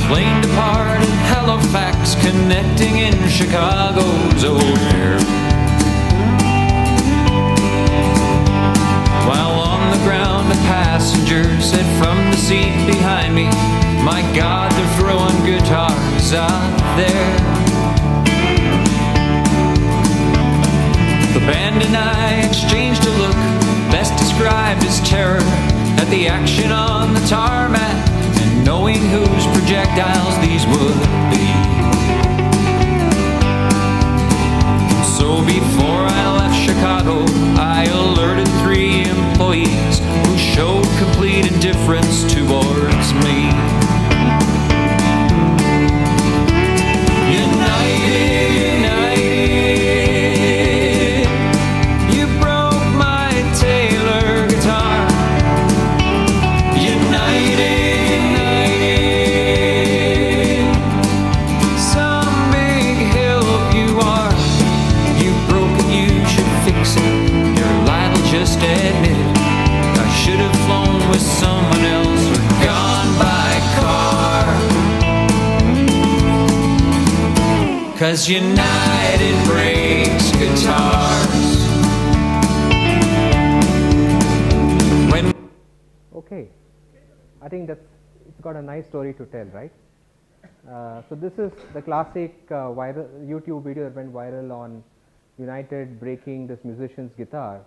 plane departed Halifax, connecting in Chicago's O'Hare. While on the ground, a passenger said from the seat behind me, "My God, they're throwing guitars out there." The band and I exchanged a look, best described as terror, at the action on the tarmac, and knowing whose projectiles these would be. So before I left Chicago, I alerted 3 employees who showed complete indifference towards me. United, united, you broke my Taylor guitar. United, united, some big help you are. You broke it, you should fix it. You're liable, just admit it. I should have flown with someone else or gone by car. 'Cause United breaks guitars. When Okay, I think it's got a nice story to tell, right? So this is the classic viral YouTube video that went viral on United breaking this musician's guitar.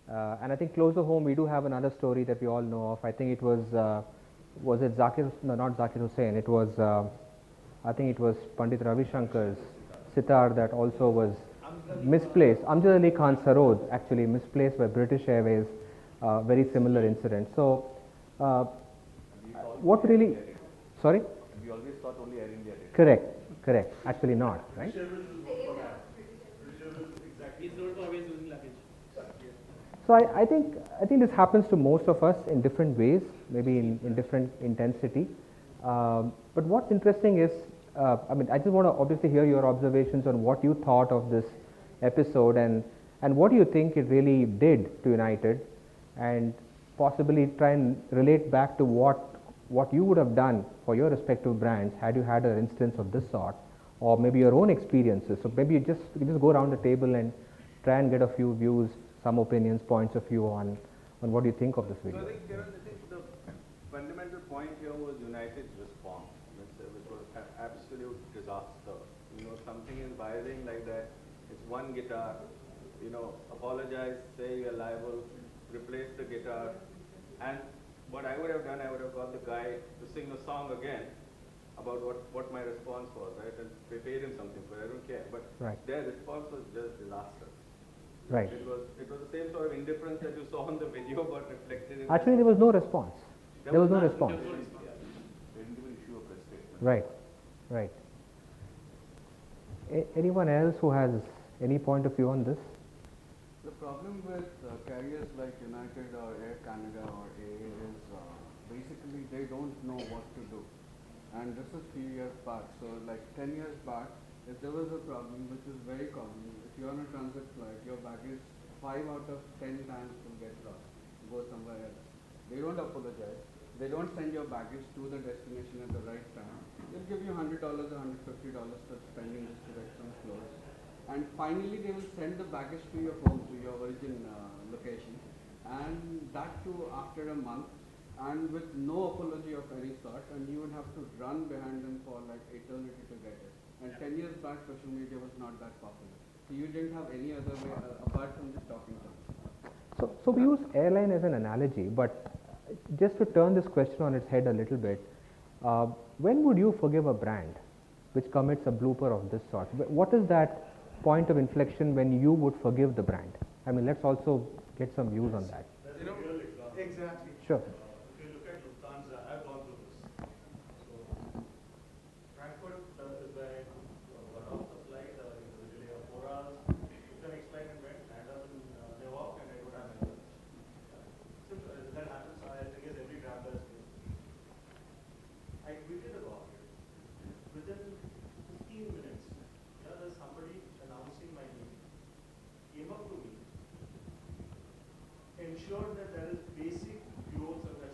And I think closer home we do have another story that we all know of. I think it was it Zakir? No, not Zakir Hussain. It was I think it was Pandit Ravi Shankar's sitar that also was misplaced. Amjad Ali Khan Sarod actually misplaced by British Airways. Very similar incident. So what really? Sorry. We always thought only Air India did. Correct. Correct. Actually not. Right. So I think this happens to most of us in different ways, maybe in different intensity. But what's interesting is, I mean, I just want to obviously hear your observations on what you thought of this episode and what do you think it really did to United, and possibly try and relate back to what you would have done for your respective brands had you had an instance of this sort, or maybe your own experiences. So maybe you just go around the table and try and get a few views, some opinions, points of view on what do you think of this video. So I think the fundamental point here was United's response, which was an absolute disaster. Something is viral like that. It's one guitar. Apologize, say you're liable, replace the guitar, and what I would have done, I would have got the guy to sing a song again about what my response was, right? And we paid him something for it, I don't care. But their response was just disaster. Right. It was the same sort of indifference that you saw on the video but reflected in Actually, there was no response. There was no response. They didn't even issue a press statement. Right. Right. Anyone else who has any point of view on this? The problem with carriers like United or Air Canada or AA is basically they don't know what to do. And this is few years back. So like 10 years back, if there was a problem, which is very common, if you're on a transit flight, your baggage 5 out of 10 times will get lost, go somewhere else. They don't apologize. They don't send your baggage to the destination at the right time. They'll give you $100 or $150 for spending just to get some clothes. And finally, they will send the baggage to your home, to your origin location, and that too after a month, and with no apology of any sort, and you would have to run behind them for like eternity to get it. And 10 years back, social media was not that popular. So you didn't have any other way apart from just talking to them. So we use airline as an analogy, but just to turn this question on its head a little bit, when would you forgive a brand which commits a blooper of this sort? What is that point of inflection when you would forgive the brand? I mean, let's also get some views on that. Exactly. Sure. If you look at Lufthansa, I've gone through this. So, Frankfurt is where I got off the flight. It was a delay of 4 hours. Took the next flight and went. Landed up in Newark, and I don't have my luggage. So that happens. I guess every traveler has faced. I tweeted about it. Within 15 minutes, there's somebody announcing my name, came up to me, ensured that there is basic clothes available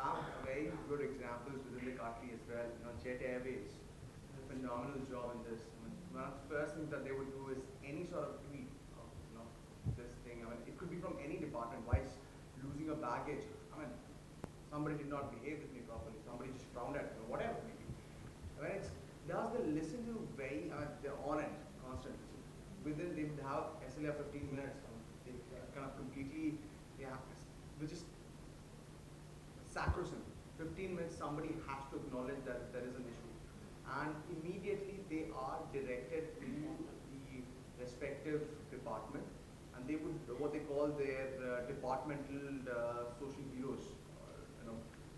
have very good examples within the country as well. You know, Jet Airways does a phenomenal job in this. I mean, one of the first things that they would do is any sort of tweet of, you know, this thing. I mean, it could be from any department. Whilst losing a baggage, I mean, somebody did not behave with me properly. Somebody just frowned at me, or whatever maybe. I mean, it's does they listen to very, they're on it constantly. Within, they would have SLA 15 minutes. They kind of completely, which is sacrosanct. 15 minutes, somebody has to acknowledge that there is an issue. And immediately they are directed to the respective department, and they would, what they call their departmental social heroes.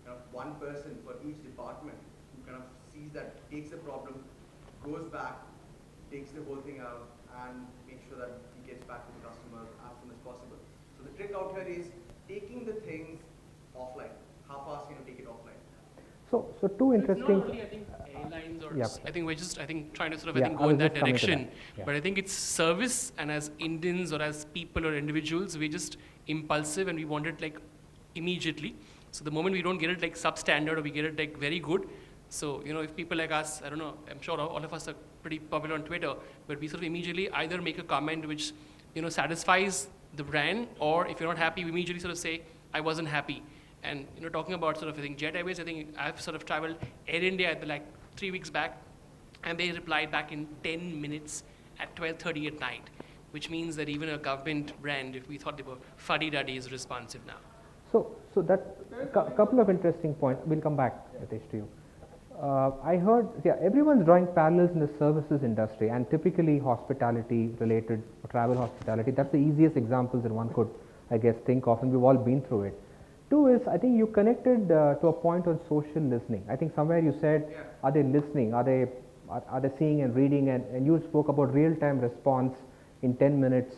Kind of one person for each department who kind of sees that, takes the problem, goes back, takes the whole thing out, and makes sure that he gets back to the customer as soon as possible. So the trick out here is taking the things offline. How fast can you take it offline? So two interesting. It's not only, I think, airlines or Yeah. I think we're just, I think, trying to sort of, Yeah, I think, I go in was that just coming to direction. that. Yeah. But I think it's service, and as Indians or as people or individuals, we're just impulsive and we want it like immediately. So the moment we don't get it like substandard or we get it like very good, so, you know, if people like us, I don't know, I'm sure all of us are pretty popular on Twitter, but we sort of immediately either make a comment which, you know, satisfies the brand, or if you're not happy, we immediately sort of say, I wasn't happy. And, you know, talking about sort of, I think, Jet Airways, I think I've sort of traveled Air India like 3 weeks back, and they replied back in 10 minutes at 12:30 at night, which means that even a government brand, if we thought they were fuddy-duddy, is responsive now. So that couple of interesting points. We'll come back, Ritesh, to you. I heard, yeah, everyone's drawing parallels in the services industry, and typically hospitality related, travel hospitality. That's the easiest examples that one could, I guess, think of, and we've all been through it. Two is, I think you connected to a point on social listening. I think somewhere you said, Yeah. are they listening? Are they seeing and reading? And you spoke about real-time response in 10 minutes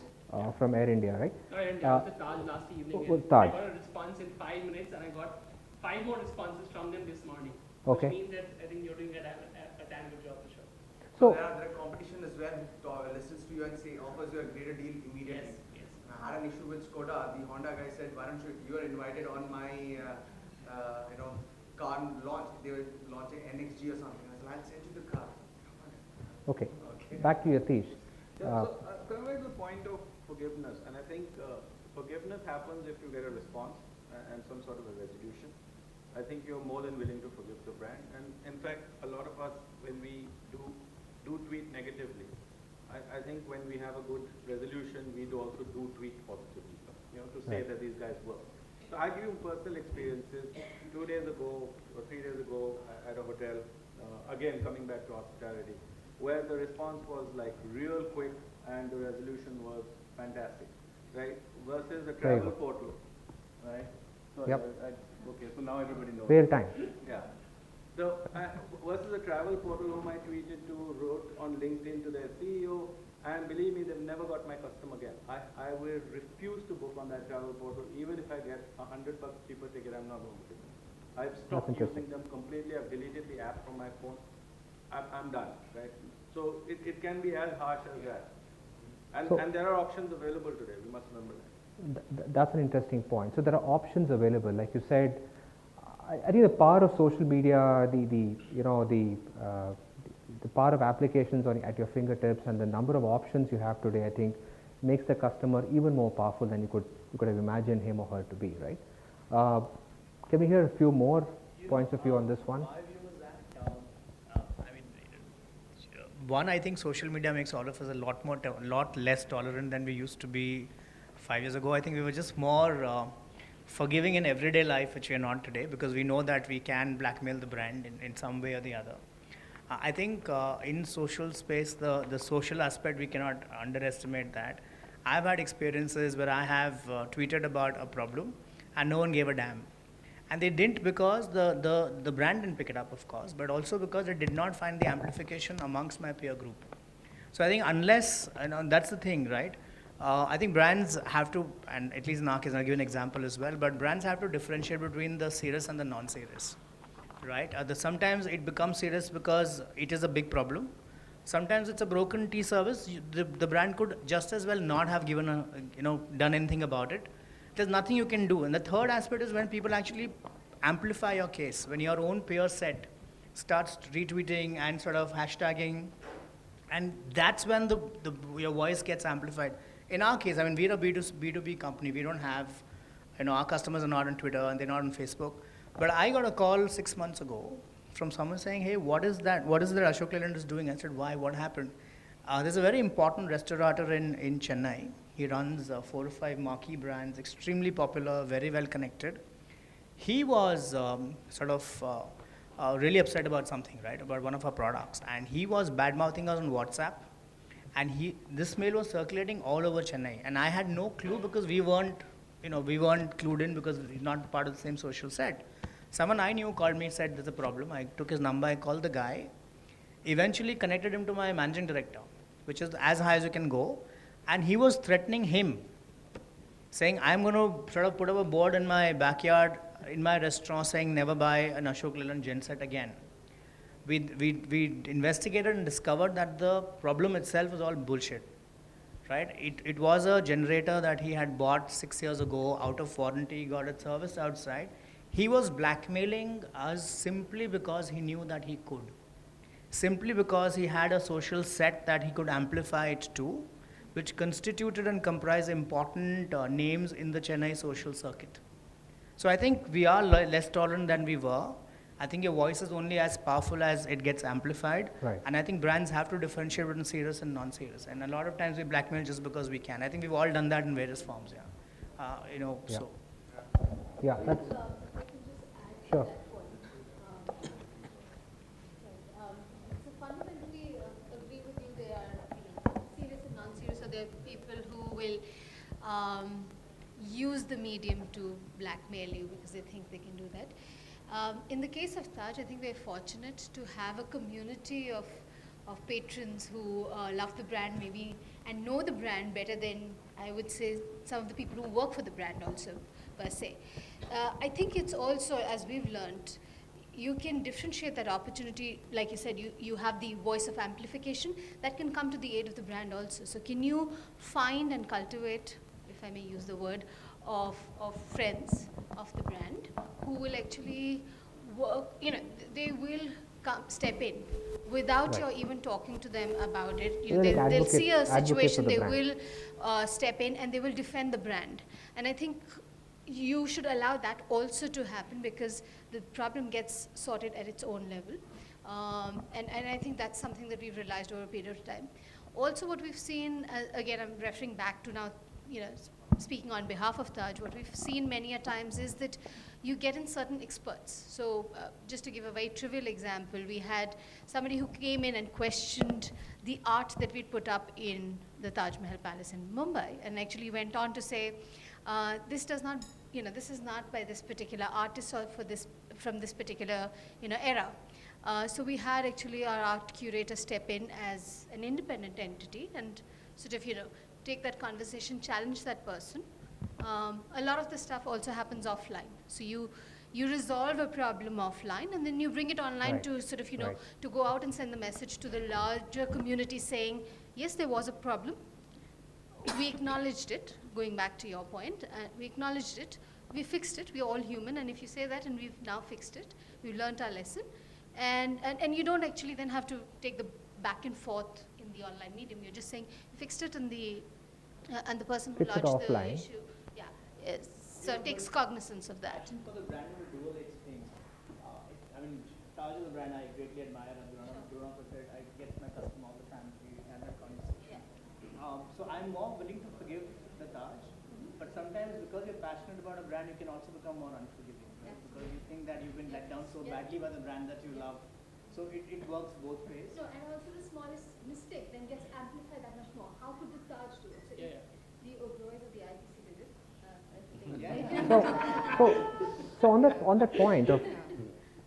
from Air India, right? And Uh, the Taj last evening, was and Taj. I got a response in 5 minutes, and I got 5 more responses from them this morning. Okay. Which means that I think you're doing a damn good job for sure. So, there are competition as well who listens to you and say, offers you a greater deal immediately. Yes. I had an issue with Skoda. The Honda guy said, why don't you are invited on my, car launch. They were launching NXG or something. I said, I'll send you the car. okay, Okay. back to Yatish. Yeah, so coming back to the point of forgiveness, and I think forgiveness happens if you get a response and some sort of a resolution. I think you're more than willing to forgive the brand, and in fact, a lot of us, when we do tweet negatively, I think when we have a good resolution, we do also do tweet positively, you know, to say Right. that these guys work. So I give you personal experiences. 2 days ago or 3 days ago at a hotel, again coming back to hospitality, where the response was like real quick and the resolution was fantastic, right? Versus the Very travel good. portal, right? So Yep. okay, so now everybody knows. Real time. Yeah. So versus the travel portal whom I tweeted to, wrote on LinkedIn to their CEO, and believe me, they've never got my custom again. I will refuse to book on that travel portal, even if I get $100 cheaper ticket, I'm not going to. I've stopped interesting. using them completely. I've deleted the app from my phone. I'm done, right? So it can be as harsh as that. So- And there are options available today. We must remember that. That's an interesting point. So there are options available, like you said. I think the power of social media, the power of applications at your fingertips, and the number of options you have today, I think, makes the customer even more powerful than you could have imagined him or her to be, right? Can we hear a few more points of view on this one? My view is that, one, I think social media makes all of us a lot less tolerant than we used to be 5 years ago. I think we were just more forgiving in everyday life, which we are not today, because we know that we can blackmail the brand in some way or the other. I think in social space, the social aspect, we cannot underestimate that. I've had experiences where I have tweeted about a problem and no one gave a damn. And they didn't because the brand didn't pick it up, of course, but also because it did not find the amplification amongst my peer group. So I think unless, that's the thing, right? I think brands have to, and at least in our case, I'll give an example as well, but brands have to differentiate between the serious and the non-serious, right? Sometimes it becomes serious because it is a big problem. Sometimes it's a broken tea service. The brand could just as well not have done anything about it. There's nothing you can do. And the third aspect is when people actually amplify your case. When your own peer set starts retweeting and sort of hashtagging, and that's when your voice gets amplified. In our case, I mean, we're a B2B company. We don't have, our customers are not on Twitter and they're not on Facebook. But I got a call 6 months ago from someone saying, hey, what is that? What is that Ashok Leyland is doing? I said, why? What happened? There's a very important restaurateur in Chennai. He runs 4 or 5 marquee brands, extremely popular, very well connected. He was really upset about something, right, about one of our products. And he was bad-mouthing us on WhatsApp. And this mail was circulating all over Chennai. And I had no clue because we weren't clued in because we're not part of the same social set. Someone I knew called me, said there's a problem. I took his number, I called the guy, eventually connected him to my managing director, which is as high as you can go. And he was threatening him, saying, I'm going to sort of put up a board in my backyard, in my restaurant, saying never buy an Ashok Leyland genset again. We investigated and discovered that the problem itself was all bullshit, right? It was a generator that he had bought 6 years ago, out of warranty, got it serviced outside. He was blackmailing us simply because he knew that he could. Simply because he had a social set that he could amplify it to, which constituted and comprised important names in the Chennai social circuit. So I think we are less tolerant than we were. I think your voice is only as powerful as it gets amplified. Right. And I think brands have to differentiate between serious and non-serious. And a lot of times we blackmail just because we can. I think we've all done that in various forms, yeah. Yeah. So. Yeah, that's, If I can just add Sure. to that point. So fundamentally, agree with you. There are serious and non-serious. So there are people who will use the medium to blackmail you because they think they can do that. In the case of Taj, I think we're fortunate to have a community of patrons who love the brand maybe and know the brand better than, I would say, some of the people who work for the brand also, per se. I think it's also, as we've learned, you can differentiate that opportunity. Like you said, you have the voice of amplification that can come to the aid of the brand also. So can you find and cultivate, if I may use the word, of friends of the brand who will actually work, they will step in without Right. your even talking to them about it. They're like They'll see a advocate for situation, the they brand. will step in and they will defend the brand. And I think you should allow that also to happen because the problem gets sorted at its own level. And I think that's something that we've realized over a period of time. Also what we've seen, again I'm referring back to now, speaking on behalf of Taj, what we've seen many a times is that you get in certain experts. So just to give a very trivial example, we had somebody who came in and questioned the art that we'd put up in the Taj Mahal Palace in Mumbai and actually went on to say, this does not, this is not by this particular artist or from this particular, era. So we had actually our art curator step in as an independent entity and sort of, take that conversation, challenge that person. A lot of the stuff also happens offline. So you resolve a problem offline and then you bring it online Right. to sort of, Right. to go out and send the message to the larger community saying, yes, there was a problem. We acknowledged it, going back to your point, we acknowledged it, we fixed it, we're all human, and if you say that and we've now fixed it, we've learned our lesson, and you don't actually then have to take the back and forth in the online medium, you're just saying, you fixed it and the person who Fix it lodged the offline. issue, so it takes cognizance of that. For the brand to do all its things. Taj is a brand I greatly admire. I've grown up with it. I get my customer all the time. We have that conversation. So I'm more willing to forgive the Taj, but sometimes because you're passionate about a brand, you can also become more unforgiving, right? Because you think that you've been let down so badly by the brand that you love. So it works both ways. No, and also the smallest mistake then gets amplified that much more. How could the Taj do it? So if the Oberoi or the IBC did it, So on that point of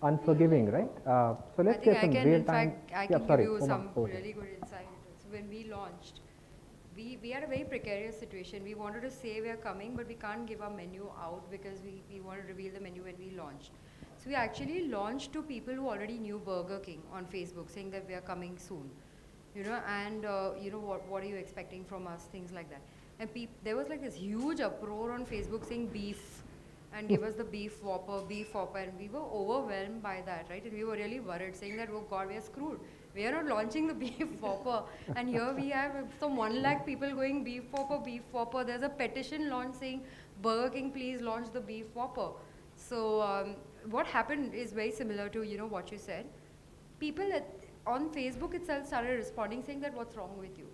unforgiving, right? So let's get some real time. I can sorry, give you Uma, some over here. really good insight. So when we launched, we had a very precarious situation. We wanted to say we are coming, but we can't give our menu out because we want to reveal the menu when we launched. So we actually launched to people who already knew Burger King on Facebook, saying that we are coming soon, and what are you expecting from us, things like that. And there was like this huge uproar on Facebook saying beef, and give us the beef whopper, and we were overwhelmed by that, right? And we were really worried, saying that, oh God, we are screwed. We are not launching the beef whopper, and here we have some 1 lakh people going beef whopper. There's a petition launch saying, Burger King, please launch the beef whopper. So what happened is very similar to, what you said. People on Facebook itself started responding, saying that what's wrong with you?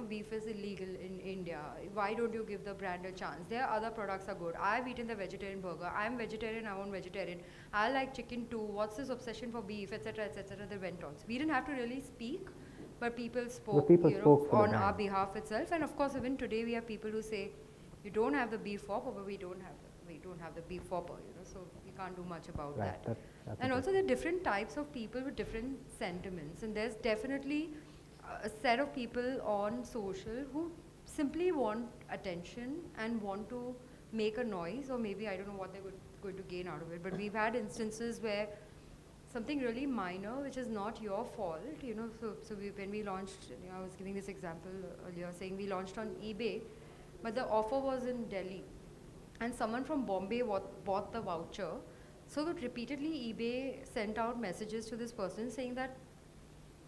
Beef is illegal in India. Why don't you give the brand a chance? Their other products are good. I've eaten the vegetarian burger. I'm vegetarian, I want vegetarian. I like chicken too. What's this obsession for beef, etc., etc. They went on. So we didn't have to really speak, but people spoke, spoke for the on our brand. behalf itself. And of course, even today we have people who say, you don't have the beef whopper, but we don't have the beef whopper, so we can't do much about Right, that. that's And also interesting. there are different types of people with different sentiments, and there's definitely a set of people on social who simply want attention and want to make a noise, or maybe I don't know what they're going to gain out of it, but we've had instances where something really minor, which is not your fault, when we launched, I was giving this example earlier, saying we launched on eBay, but the offer was in Delhi, and someone from Bombay bought the voucher. So that repeatedly eBay sent out messages to this person saying that,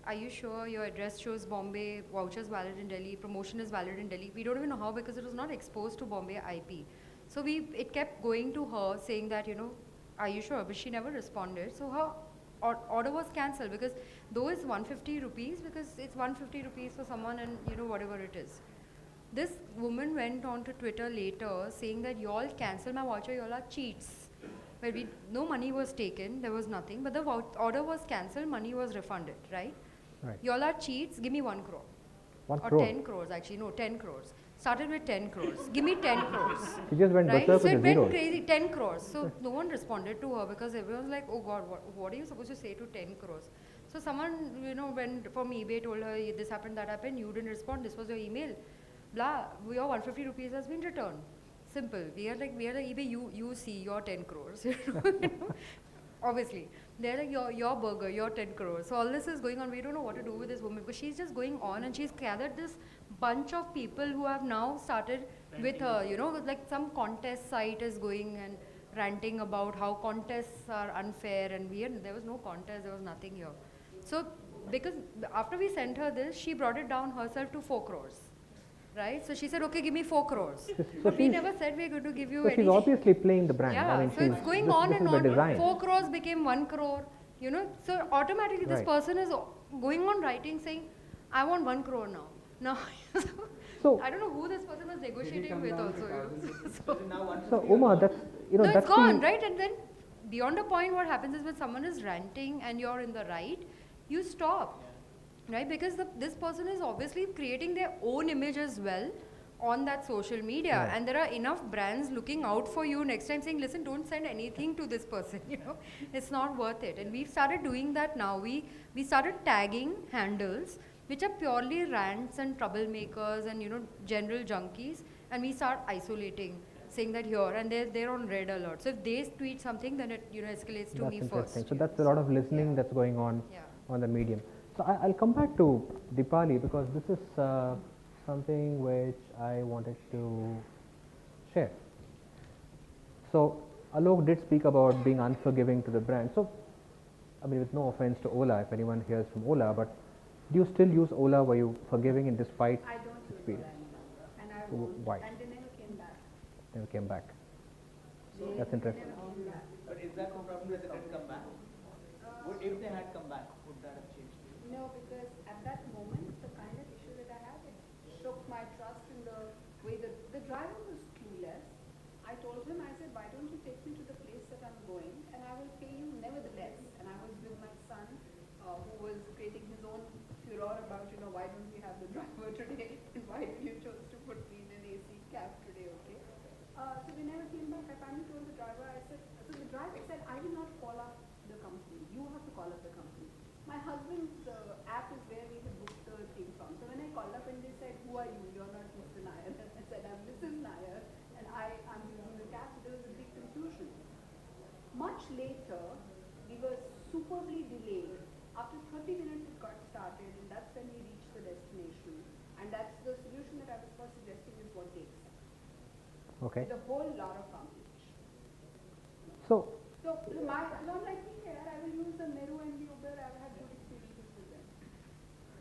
are you sure your address shows Bombay, voucher is valid in Delhi, promotion is valid in Delhi? We don't even know how, because it was not exposed to Bombay IP. So it kept going to her saying that, are you sure? But she never responded. So her order was cancelled, because though it's 150 rupees, because it's 150 rupees for someone, and whatever it is. This woman went on to Twitter later saying that y'all cancel my voucher, y'all are cheats. But no money was taken, there was nothing, but the order was cancelled, money was refunded, right? Right. Y'all are cheats, give me 1 crore. 1 Or crore. 10 crores, actually, no, 10 crores. Started with 10 crores. Give me 10 crores. She just went Right? berserk So with it the went zeros. crazy, 10 crores. So no one responded to her, because everyone's like, oh God, what are you supposed to say to 10 crores? So someone, went from eBay, told her, this happened, that happened, you didn't respond, this was your email. Blah, your 150 rupees has been returned. Simple. We are like eBay, you see your 10 crores. Obviously. They're like, your burger, your 10 crores. So all this is going on. We don't know what to do with this woman, because she's just going on, and she's gathered this bunch of people who have now started with her, like some contest site is going and ranting about how contests are unfair, and there was no contest, there was nothing here. So because after we sent her this, she brought it down herself to 4 crores. Right? So she said, okay, give me 4 crores. But we never said we're going to give you So she's anything. obviously playing the brand. Yeah, I mean, so it's going this, on this and is by on. design. 4 crores became 1 crore, So automatically this Right. person is going on writing saying, I want 1 crore now. Now, So- I don't know who this person was negotiating with also. So Uma, that's No, that's it's gone, the, right? And then beyond a point, what happens is when someone is ranting and you're in the right, you stop, right? Because this person is obviously creating their own image as well on that social media, Right. and there are enough brands looking out for you next time, saying, listen, don't send anything to this person, it's not worth it. And we've started doing that now. We started tagging handles which are purely rants and troublemakers and general junkies, and we start isolating, saying that here, and they're on red alert. So if they tweet something, then it escalates to that's me interesting. first. So that's a lot of listening that's going on Yeah. on the medium. So I'll come back to Deepali, because this is something which I wanted to share. So Alok did speak about being unforgiving to the brand. So I mean, with no offense to Ola, if anyone hears from Ola, but do you still use Ola? Were you forgiving in despite I don't use experience? Ola anymore, and I So won't. why? And they never came back. Never came back. They That's interesting. never came back. But is that the problem that they didn't come back? If they had come back, would that have changed? No, because at that moment, the kind of issue that I had, it shook my trust in the way that the driver was clueless. I told him, I said, why don't you take me to the place that I'm going, and I will pay you nevertheless. And I was with my son, who was creating his own furor about, why don't we have the driver today, and why you chose to put me in an AC cab today, okay? So we never came back. I finally told the driver, I said, so the driver said, I will not call up the company. You have to call up the company. My husband's app is where we had booked the thing from. So when I called up and they said, who are you? You're not Mr. Nair. I said, I'm Mrs. Nair, and I'm using the cab. So there was a big confusion. Much later, we were superbly delayed. After 30 minutes it got started, and that's when we reached the destination. And that's the solution that I was first suggesting is what takes. Okay. With a whole lot of complication. So, So my, not like me here, I will use the Meru and the Uber, I've had good experiences with them.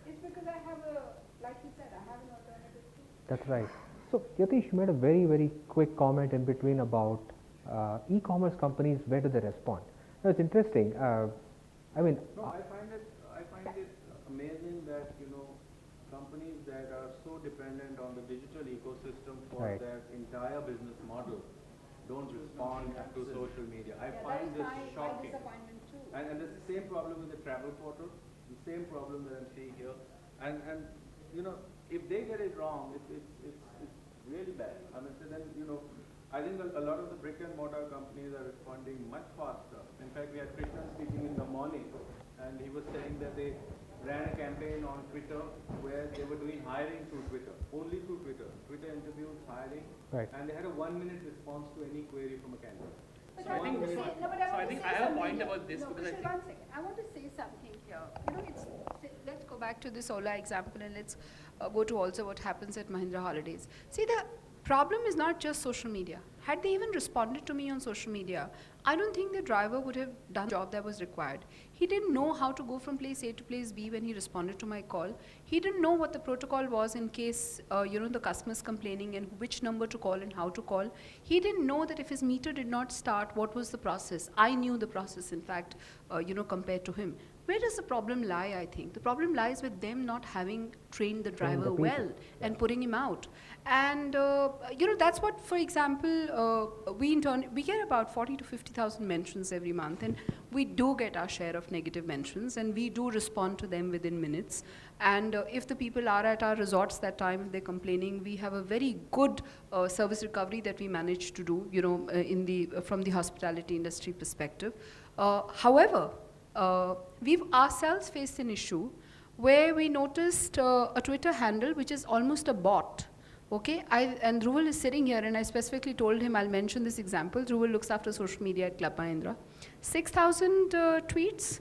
It's because I have a, like you said, I have an alternative too. that's right. So, Yatish, you made a very, very quick comment in between about e-commerce companies, where do they respond? Now, it's interesting. I mean, No, I find it amazing that, you know, companies that are so dependent on the digital ecosystem for Right. their entire business model don't respond to social media. I Yeah, find this that is my shocking. disappointment too. And there's the same problem with the travel portal, the same problem that I'm seeing here. And you know, if they get it wrong, it's really bad. I mean, so then, you know, I think a lot of the brick and mortar companies are responding much faster. In fact, we had Krishnan speaking in the morning, and he was saying that they ran a campaign on Twitter where they were doing hiring through Twitter, only through Twitter. Twitter interviews, hiring, Right. and they had a 1-minute response to any query from a candidate. But So I I want think- to say, no, but so I I want think to say I have a something point here. about this No, because I Kushal, think- one second. I want to say something here. You know, let's go back to this Ola example and let's go to also what happens at Mahindra Holidays. See, the problem is not just social media. Had they even responded to me on social media, I don't think the driver would have done the job that was required. He didn't know how to go from place A to place B when he responded to my call. He didn't know what the protocol was in case, you know, the customer's complaining and which number to call and how to call. He didn't know that if his meter did not start, what was the process. I knew the process, in fact, you know, compared to him. Where does the problem lie, I think? The problem lies with them not having trained the Trained the driver people, well and putting him out. And, you know, that's what, for example, we get about 40 to 50,000 mentions every month, and we do get our share of negative mentions, and we do respond to them within minutes. And if the people are at our resorts that time, if they're complaining, we have a very good service recovery that we manage to do, you know, from the hospitality industry perspective. However, we've ourselves faced an issue where we noticed a Twitter handle which is almost a bot. Okay, and Dhruval is sitting here, and I specifically told him I'll mention this example. Dhruval looks after social media at Club Mahindra. 6,000 tweets,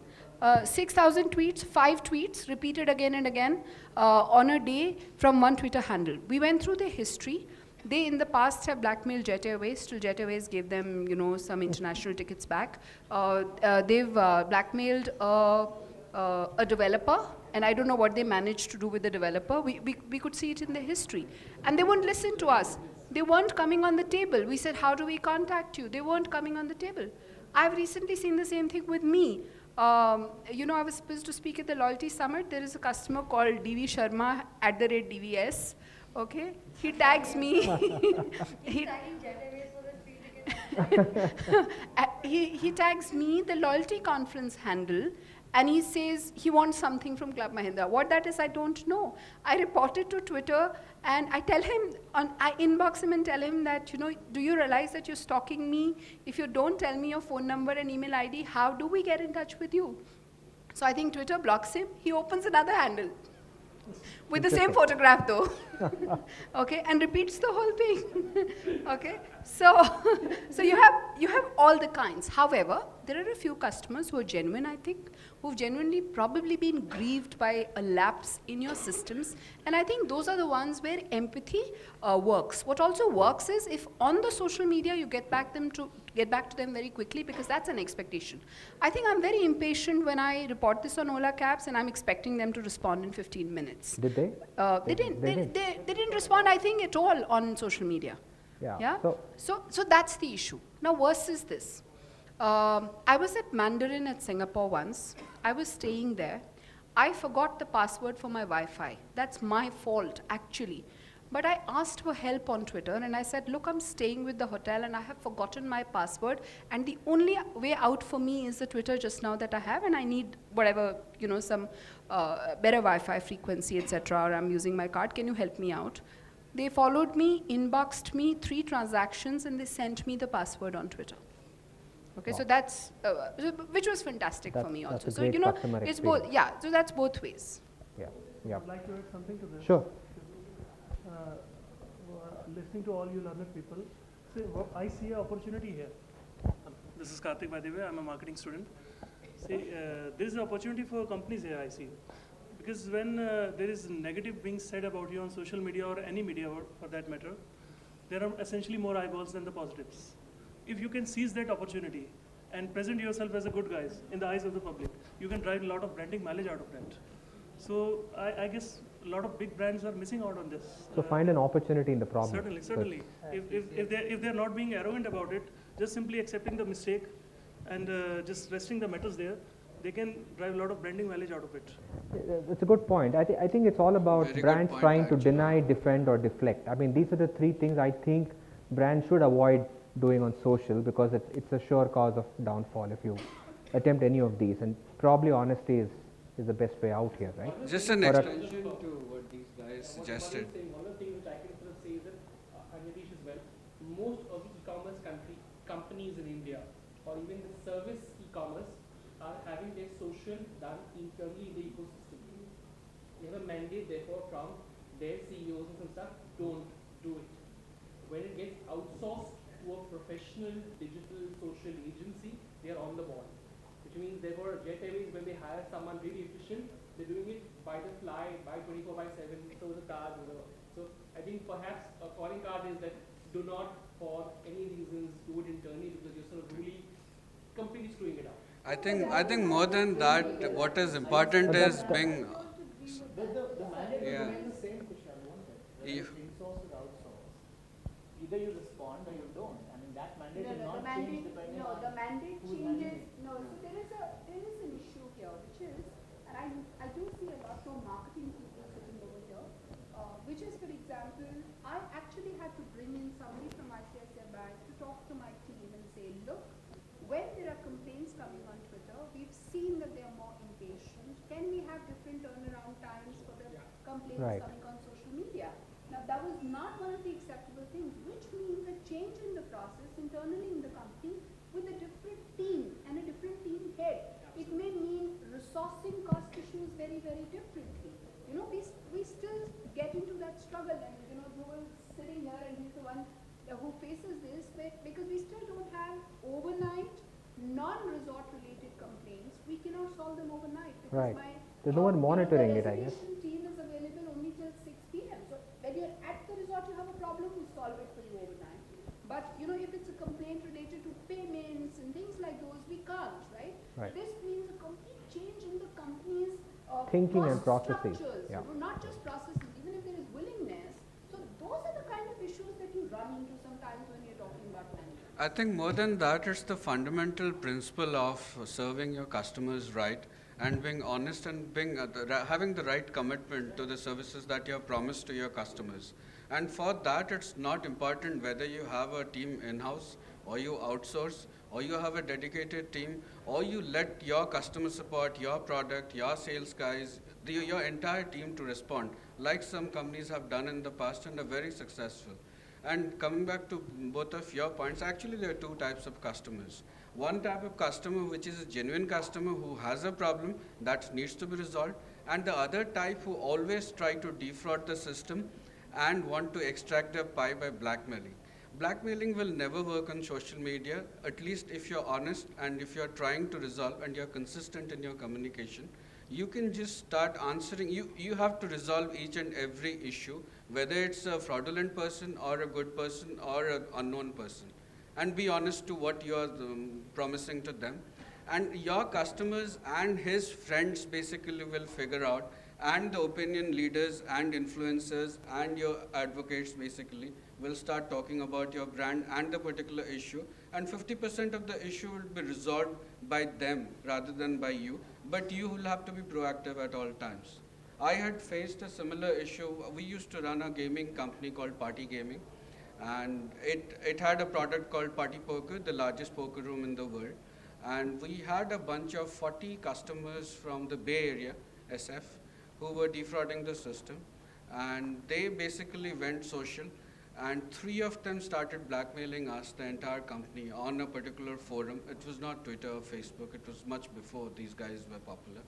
6,000 tweets, 5 tweets repeated again and again on a day from one Twitter handle. We went through their history. They in the past have blackmailed Jet Airways till Jet Airways gave them, you know, some international tickets back. They've blackmailed a developer, and I don't know what they managed to do with the developer. We could see it in their history. And they wouldn't listen to us. They weren't coming on the table. We said, how do we contact you? They weren't coming on the table. I've recently seen the same thing with me. You know, I was supposed to speak at the Loyalty Summit. There is a customer called DV Sharma @DVS. Okay, he tags me. he tags me, the loyalty conference handle, and he says he wants something from Club Mahindra. What that is, I don't know. I report it to Twitter, and I tell him, I inbox him and tell him that, you know, do you realize that you're stalking me? If you don't tell me your phone number and email ID, how do we get in touch with you? So I think Twitter blocks him. He opens another handle. With the same photograph though, okay, and repeats the whole thing, okay. So you have all the kinds. However, there are a few customers who are genuine, I think, who've genuinely probably been grieved by a lapse in your systems, and I think those are the ones where empathy works. What also works is if on the social media you get back to them very quickly, because that's an expectation. I think I'm very impatient when I report this on Ola Cabs, and I'm expecting them to respond in 15 minutes. Did they? They didn't respond, I think, at all on social media. Yeah. So that's the issue. Now, worse is this. I was at Mandarin at Singapore once. I was staying there. I forgot the password for my Wi-Fi. That's my fault, actually. But I asked for help on Twitter, and I said, look, I'm staying with the hotel, and I have forgotten my password, and the only way out for me is the Twitter just now that I have, and I need whatever, you know, some better Wi-Fi frequency, etc., or I'm using my card. Can you help me out? They followed me, inboxed me 3 transactions, and they sent me the password on Twitter. Okay, so that's, which was fantastic for me also. So, you know, it's both, yeah, so that's both ways. Yeah. I'd like to add something to this. Sure. Listening to all you learned people, I see an opportunity here. This is Karthik, by the way. I'm a marketing student. See, there is an opportunity for companies here, I see. Because when there is negative being said about you on social media or any media for that matter, there are essentially more eyeballs than the positives. if you can seize that opportunity and present yourself as a good guys in the eyes of the public, you can drive a lot of branding mileage out of that. So I guess a lot of big brands are missing out on this. So find an opportunity in the problem. Certainly, So certainly. If they're not being arrogant about it, just simply accepting the mistake and just resting the metals there, they can drive a lot of branding mileage out of it. It's a good point. I think it's all about Very good brands point, trying to actually. deny, defend, or deflect. I mean, these are the three things I think brands should avoid doing on social, because it's a sure cause of downfall if you attempt any of these. And probably honesty is the best way out here, right? Just an Or a- extension to what these guys suggested. One of the things which I can sort of say is that, and Nitish as well, most of the e-commerce companies in India, or even the service e-commerce, are having their social done internally in the ecosystem. They have a mandate, therefore, from their CEOs and some stuff, don't do it. When it gets outsourced to a professional digital social agency, they are on the ball. Which means, therefore, Jet Airways, when they hire someone really efficient, they're doing it by the fly, by 24/7, so the cars, whatever. So I think perhaps a calling card is that do not, for any reasons, do it internally, because you're sort of really completely screwing it up. I think more than that, what is important is being. The mandate Yeah. remains the same, Kushal, won't it? Whether If- it's insourced or outsourced. Either you respond or you don't. I mean, that mandate will The not change mandate, depending no, on the mandate who's handling changes, it. no, so there is an issue here, which is, and I do see a lot more marketing people sitting over here, which is, for example, I actually had to bring in somebody from ICICI Bank to talk to my team and say, look, when there are complaints coming on Twitter, we've seen that they are more impatient. Can we have different turnaround times for the complaints Right. coming on social media? Now, that was not one of the acceptable things, which means a change in the process internally in the company with a different team and a different team head. It may mean resourcing cost issues very, very differently. You know, we still get into that struggle, and you know, Dhruv is sitting here and he's the one who faces this, because we still don't have overnight non-resort related complaints. We cannot solve them overnight because Right. my There's no one monitoring the it, I guess. reservation team is available only till 6 p.m. So when you're at the resort, you have a problem, we solve it for you overnight. But you know, if it's a complaint related to payments and things like those, we can't, right? Right. This means a complete change in the company's Thinking and cost processes, structures, yeah. you know, not just processes, even if there is willingness. So those are the kind of issues that you run into sometimes when you're talking about management. I think more than that, it's the fundamental principle of serving your customers right and being honest and being having the right commitment to the services that you have promised to your customers. And for that, it's not important whether you have a team in-house or you outsource or you have a dedicated team or you let your customer support, your product, your sales guys, your entire team to respond, like some companies have done in the past and are very successful. And coming back to both of your points, actually there are two types of customers. One type of customer which is a genuine customer who has a problem that needs to be resolved, and the other type who always try to defraud the system and want to extract their pie by blackmailing. Blackmailing will never work on social media, at least if you're honest and if you're trying to resolve and you're consistent in your communication. You can just start answering, you have to resolve each and every issue, whether it's a fraudulent person or a good person or an unknown person, and be honest to what you're promising to them. And your customers and his friends basically will figure out, and the opinion leaders and influencers and your advocates basically will start talking about your brand and the particular issue, and 50% of the issue will be resolved by them rather than by you, but you will have to be proactive at all times. I had faced a similar issue. We used to run a gaming company called Party Gaming, and it had a product called Party Poker, the largest poker room in the world, and we had a bunch of 40 customers from the Bay Area, SF, who were defrauding the system, and they basically went social, and 3 of them started blackmailing us, the entire company, on a particular forum. It was not Twitter or Facebook, it was much before these guys were popular.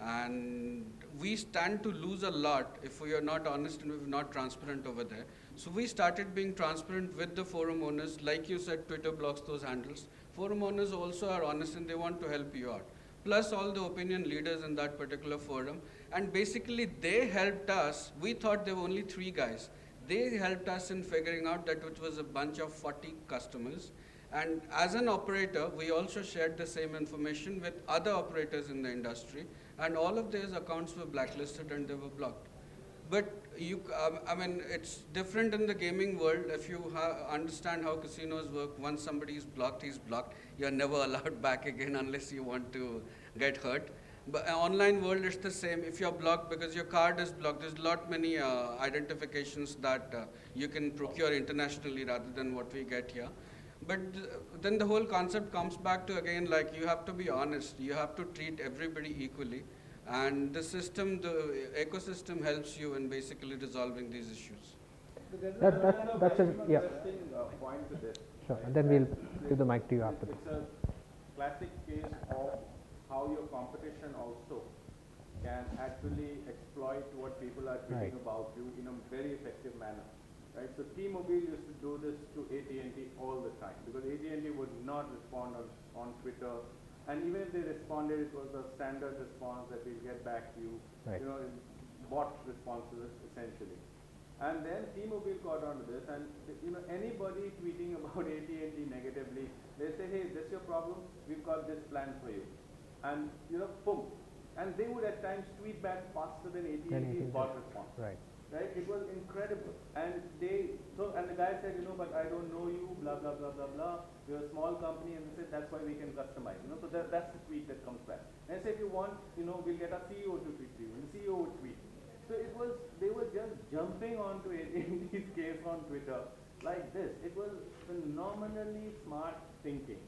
And we stand to lose a lot if we are not honest and we're not transparent over there. So we started being transparent with the forum owners. Like you said, Twitter blocks those handles. Forum owners also are honest and they want to help you out. Plus all the opinion leaders in that particular forum. And basically they helped us. We thought there were only 3 guys. They helped us in figuring out that it was a bunch of 40 customers. And as an operator, we also shared the same information with other operators in the industry, and all of these accounts were blacklisted and they were blocked. But I mean, it's different in the gaming world. If you understand how casinos work, once somebody is blocked, he's blocked. You're never allowed back again unless you want to get hurt. But online world, it's the same. If you're blocked because your card is blocked, there's lot many identifications that you can procure internationally rather than what we get here. But then the whole concept comes back to, again, like, you have to be honest. You have to treat everybody equally. And the system, the ecosystem helps you in basically resolving these issues. So there's That's a, very yeah. interesting point to this. Sure, and then we'll give the mic to you after this. It's a classic case of how your competition also can actually exploit what people are tweeting Right. about you in a very effective manner. Right? So T-Mobile used to do this to AT&T all the time because AT&T would not respond on Twitter, and even if they responded, it was a standard response that we'll get back to you. Right. You know, bot responses essentially. And then T-Mobile got onto this, and you know, anybody tweeting about AT&T negatively, they say, hey, this is your problem, we've got this plan for you. And you know, boom. And they would at times tweet back faster than AT&T's bot response. Right. Right? It was incredible. And and the guy said, you know, but I don't know you, blah, blah, blah, blah, blah. We're a small company, and they said, that's why we can customize. You know, so that's the tweet that comes back. And I said, if you want, you know, we'll get our CEO to tweet to you. And the CEO would tweet. So they were just jumping onto AT&T's case on Twitter like this. It was phenomenally smart thinking.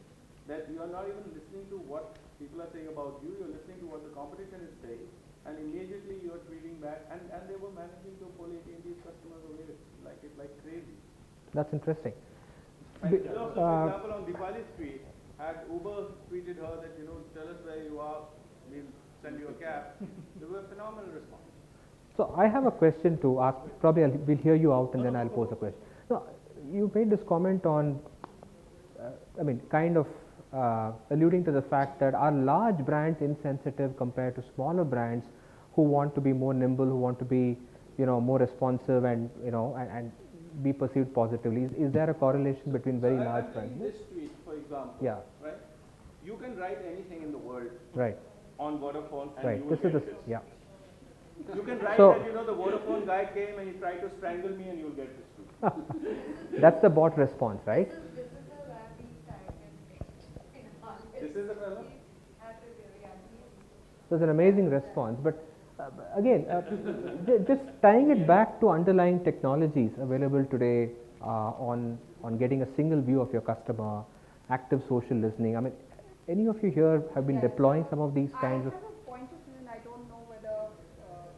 That you are not even listening to what people are saying about you, you're listening to what the competition is saying, and immediately you're tweeting back, and they were managing to pull AT&T's customers away like crazy. That's interesting. And Be- also, for example, on Diwali's tweet, had Uber tweeted her that, you know, tell us where you are, we'll send you a cab. There was a phenomenal response. So I have a question to ask. Probably we'll hear you out and then I'll pose a question. No, you made this comment on, I mean, kind of alluding to the fact that are large brands insensitive compared to smaller brands who want to be more nimble, who want to be, you know, more responsive and, you know, and be perceived positively. Is there a correlation between very large I'm brands? doing this tweet, for example, Yeah. right? You can write anything in the world Right. on Vodafone and Right. you will This is get the, this. yeah. You can write So- that, you know, the Vodafone guy came and he tried to strangle me and you'll get this too. That's the bot response, right? This is the fellow? So it's an amazing response. But again, just tying it back to underlying technologies available today on getting a single view of your customer, active social listening. I mean, any of you here have been deploying some of these kinds of? I have a point of view, and I don't know whether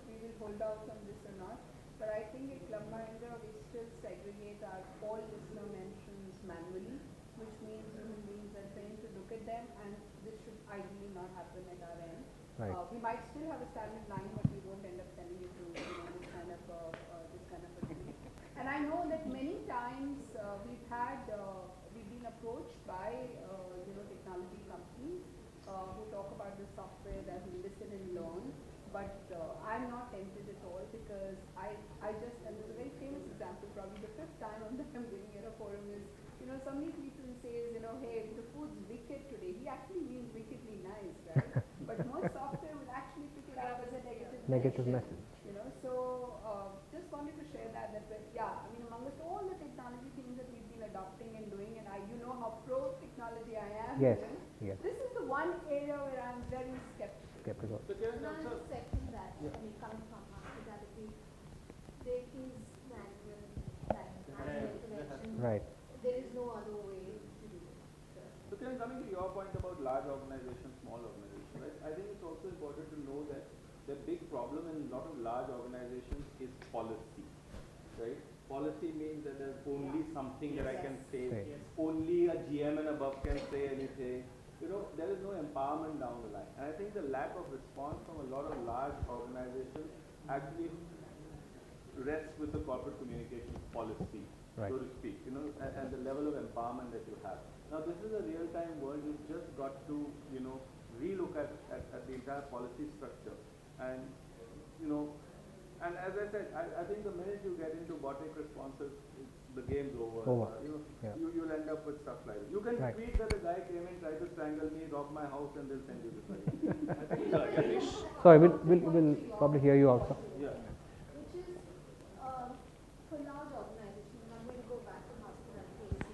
we will hold out on this or not. But I think at Club Mahindra we still segregate our all listener mentions manually, which means human beings are trained to look at them, and this should ideally not happen at our end. Right. We might still have a standard line, but we won't end up sending it to this kind of a thing. And I know that many times we've been approached by technology companies who talk about the software that we listen and learn. But I'm not tempted at all because I just, and there's a very famous example, probably the fifth time I'm giving it a forum is, somebody tweets and says, hey, the food's wicked today. He actually means wickedly nice, right? But most software will actually pick it up as a negative message. So just wanted to share that amongst all the technology things that we've been adopting and doing, and how pro technology I am. Yes, yes. This is the one area where I'm very skeptical. So Kiran, also, Second that, coming from hospitality, there is manual intervention. Right. There is no other way to do it. So Kiran, coming to your point about large organizations, small organizations, right? I think it's also important to know that the big problem in a lot of large organizations is policy, right? Policy means that there's only something that I can say, only a GM and above can say anything. There is no empowerment down the line. And I think the lack of response from a lot of large organizations actually rests with the corporate communications policy, Right. so to speak, and the level of empowerment that you have. Now this is a real-time world. You've just got to, relook at the entire policy structure. And, and as I said, I think the minute you get into botic responses, the game's over. Over. Yeah. You'll end up with stuff like that. You can Right. tweet that a guy came in, tried to strangle me, robbed my house, and they'll send you this money. I think at least, So we'll probably hear you also. yeah. Which is, for large organizations, and I'm going to go back to hospitality.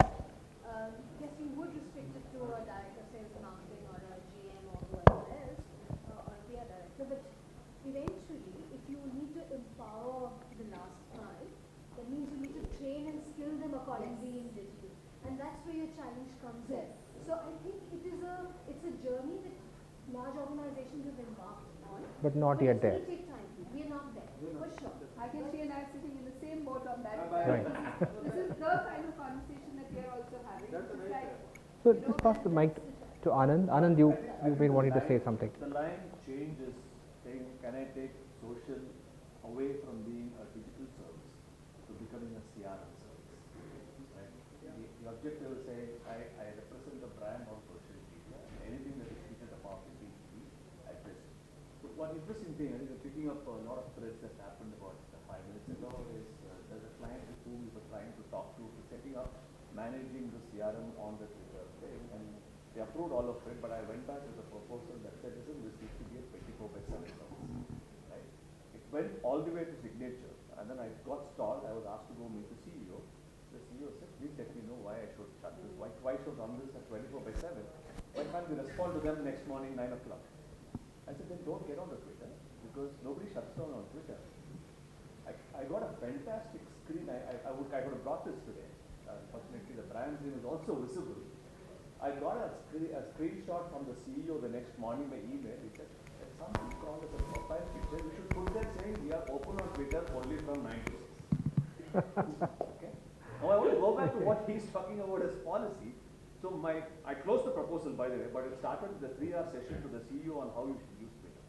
Yes, you would restrict it to a director of sales and marketing or a GM or whoever else, or a PR director, but eventually, if you need to empower the last mile, that means you need to train and skill them accordingly in digital. And that's where your challenge comes in. So I think it's a journey that large organizations have embarked on. But not yet there. It's going to take time. We are not there, for sure. I can see and I sitting in the same boat on that. Right. This is the kind of conversation that we are also having. It's like, So just pass the mic to Anand. Anand, you've been wanting to say something. The line changes saying, can I take social away from being a digital service to becoming a CRM service? Right? The objective is saying, I represent the brand on social media, and anything that is tweeted about in B2B, I address. So one interesting thing, I think picking up a lot of threads that happened about 5 minutes ago is there's a client with whom we were trying to talk to setting up, managing the CRM on the Twitter thing, and they approved all of it, but I went back with a proposal that said, listen, this needs to be a 24/7 service, right? It went all the way to signature, and then I got stalled. I was asked to go meet the CEO. The CEO said, please let me know why I should shut this. Why should run this at 24/7? Why can't we respond to them next morning 9 o'clock? I said, then don't get on the Twitter, because nobody shuts down on Twitter. I got a fantastic screen. I would have brought this today. Unfortunately, the brand name is also visible. I got a screenshot from the CEO the next morning by email. He said, there's something called as a profile picture. We should put that saying we are open on Twitter only from 9 to 6. Okay. Now I want to go back to what he's talking about as policy. So I closed the proposal, by the way, but it started with a 3-hour session to the CEO on how you should use Twitter.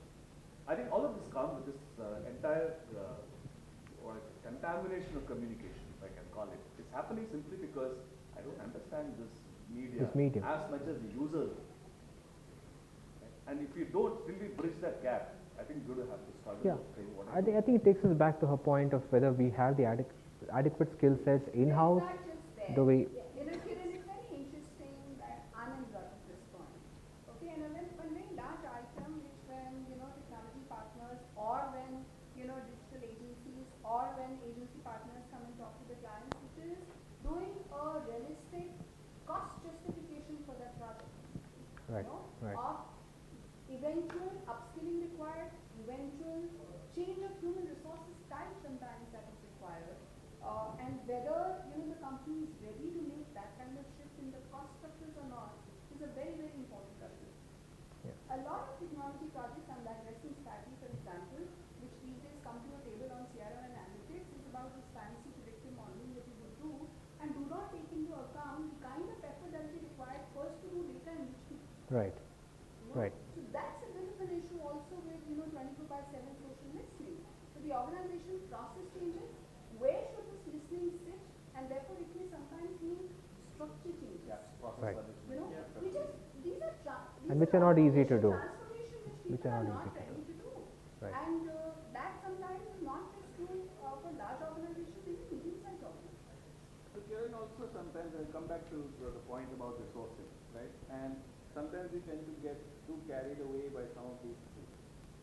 I think all of this comes with this entire contamination of communication, if I can call it. It's happening simply because I don't understand this medium as much as the users do. Right? And if you don't really bridge that gap, I think you're going to have to struggle. Yeah, to say what I think it takes us back to her point of whether we have the adequate skill sets in-house, it's not just there. the way. You know, Kiran, it's very interesting that Anand brought up this point. Okay, and when very large item, which when, technology partners or when, digital agencies or when agency partners come and talk to the clients, it is doing a realistic cost justification for that project. Right, right. Of eventual upskilling required, eventual change of human resources type sometimes that is required, and whether the company is ready to make that kind of shift in the cost structures or not is a very, very important question. Yeah. A lot of technology projects, and like Resonance Strategy, for example, which these days come to a table on CRM and analytics, is about this fancy predictive modeling that you would do, and do not take into account the kind of effort that will be required first to do data enrichment. Right, right. So that's a bit of an issue also with 24/7 social listening. So the organizational process changes. Where should this listening sit? And therefore it may sometimes mean structure changes. Right. And which are not easy to do. Transformation Which people are are not not easy to ready to do. Right. And that sometimes is not just true for large organizations, even medium-sized organizations. So Kiran, also sometimes I come back to the point about resourcing, right? And sometimes we tend to get too carried away by some of these things.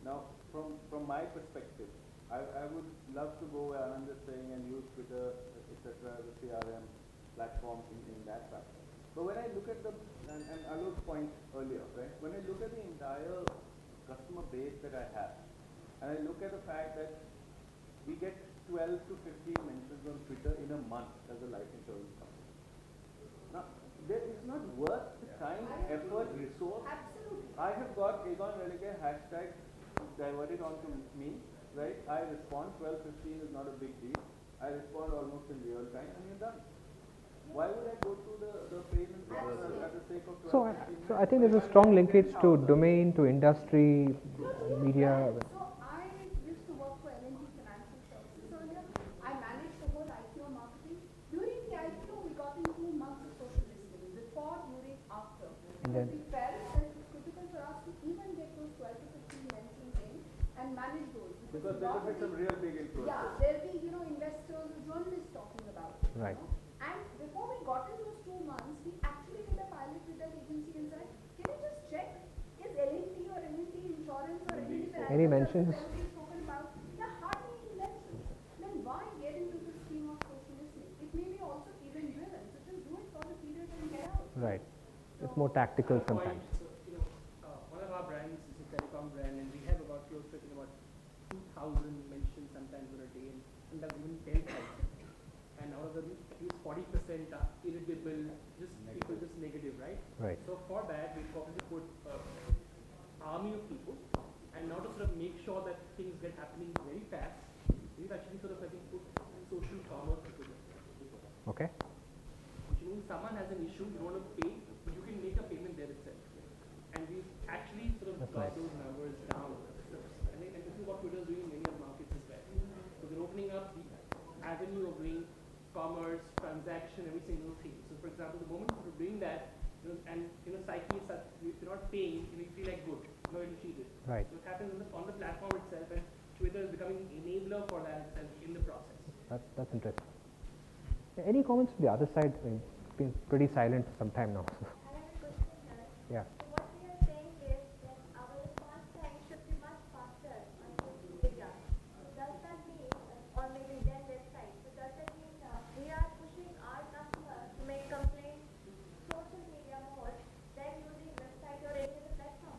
Now, from my perspective, I would love to go where Anand is saying and use Twitter, etc., the CRM platforms in that fashion. But when I look at and Alok's point earlier, right? When I look at the entire customer base that I have, and I look at the fact that we get 12 to 15 mentions on Twitter in a month as a life insurance company. Now, it's not worth the time, effort, resource. Absolutely. I have got Aegon Relegate hashtag diverted onto me, right? I respond, 12, 15 is not a big deal. I respond almost in real time and you're done. Why would I go through the pain and at the sake of 12, 15 So I think there's a strong linkage to domain, to industry, media. So I used to work for L&T Financial Services earlier. I managed the whole IPO marketing. During the IPO, we got into months of social listening, before, during, after. then- We felt that it was critical for us to even get those 12 to 15 mentions in and manage those. Because there could be some real big influence. Yeah, there'll be, investors or journalists talking about it. Right. got in those 2 months, we actually did a pilot with that agency and said, can you just check, is L&T or L&T Insurance or Any mentions? spoken about? Yeah, hardly any mentions. Then why get into the scheme of social listening? It may be also event driven, so just do it for the period and get out. Right. It's more tactical sometimes. So, one of our brands is a telecom brand, and we have about close to about 2,000 mentions sometimes on a day, and sometimes even 10,000. And out of them, at least 40% are irritable, just people just negative, right? Right. So for that, we've obviously put army of people, and now to sort of make sure that things get happening very fast, we've actually sort of, I think, put social commerce into it. Okay. Which means someone has an issue, you want to pay, but you can make a payment there itself. And we've actually sort of That's got nice. those numbers down. And this is what Twitter is doing in many of the markets as well. So they're opening up the avenue of doing commerce, transaction, every single thing. So for example, the moment you're doing that, and psyche is such, if you're not paying, you feel like good, you're cheated. Right. So it happens on the platform itself, and Twitter is becoming an enabler for that itself in the process. That's interesting. Any comments from the other side? I mean, it's been pretty silent for some time now. I have a question here. Yeah. So what we are saying is that our response time should be much faster on social media. So does that mean, or maybe then website, so does that mean we are pushing our customers to make complaints social media more than using website or any other platform?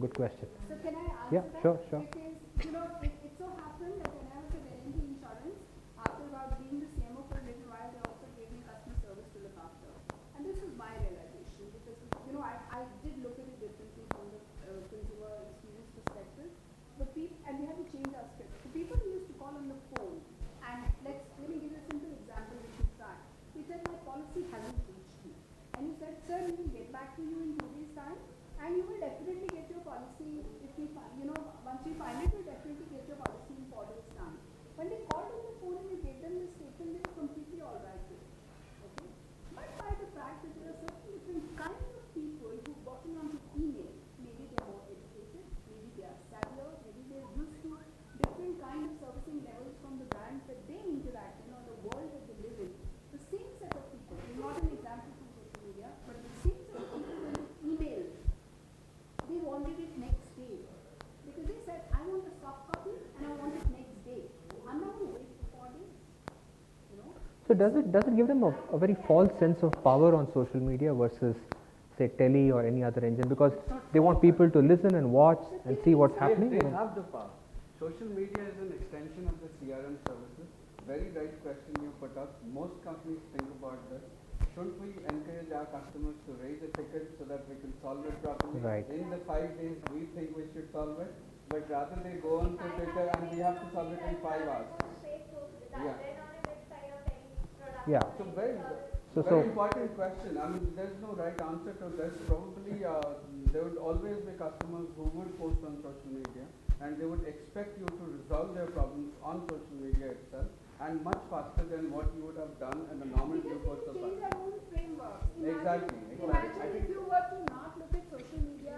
Good question. So can I answer Yeah, that? sure. Because, it so happened that when I was at L&T Insurance, after about being the CMO for a little while, they also gave me customer service to look after. And this was my realization because, I did look at it differently from the consumer experience perspective. But and we had to change our script. So people who used to call on the phone, and let me give you a simple example which you tried. He said, my policy hasn't reached me. And you said, sir, we will get back to you in 2 days' time. And you will definitely get your policy if we find, once we find it, you'll definitely get your policy in 4 days' time. When they called on the phone and you gave them the statement, they were completely all right with it. Okay? But by the fact that there are certain different kinds of people who've gotten onto email, maybe they're more educated, maybe they are savvier, maybe they're used to different kind of servicing levels from the brands that they interact in or the world that they live in. The same set of people, not an example from social media, but the same set of people when they emailed, they wanted it next day. Because they said, I want a soft copy and I want it next day. I'm not going to wait for 4 days. So does it give them a very false sense of power on social media versus say tele or any other engine, because they want people to listen and watch and see what's happening? They have the power. Social media is an extension of the CRM services. Very right question you put up. Most companies think about this. Shouldn't we encourage our customers to raise a ticket so that we can solve it properly? Right. In the 5 days we think we should solve it, but rather they go on to Twitter and we have to solve it in 5 hours. Yeah. Yeah. So very important question. I mean, there's no right answer to this. Probably there would always be customers who would post on social media, and they would expect you to resolve their problems on social media itself, and much faster than what you would have done in a normal Because view post we of change our own frameworks. Exactly. Imagine if you were to not look at social media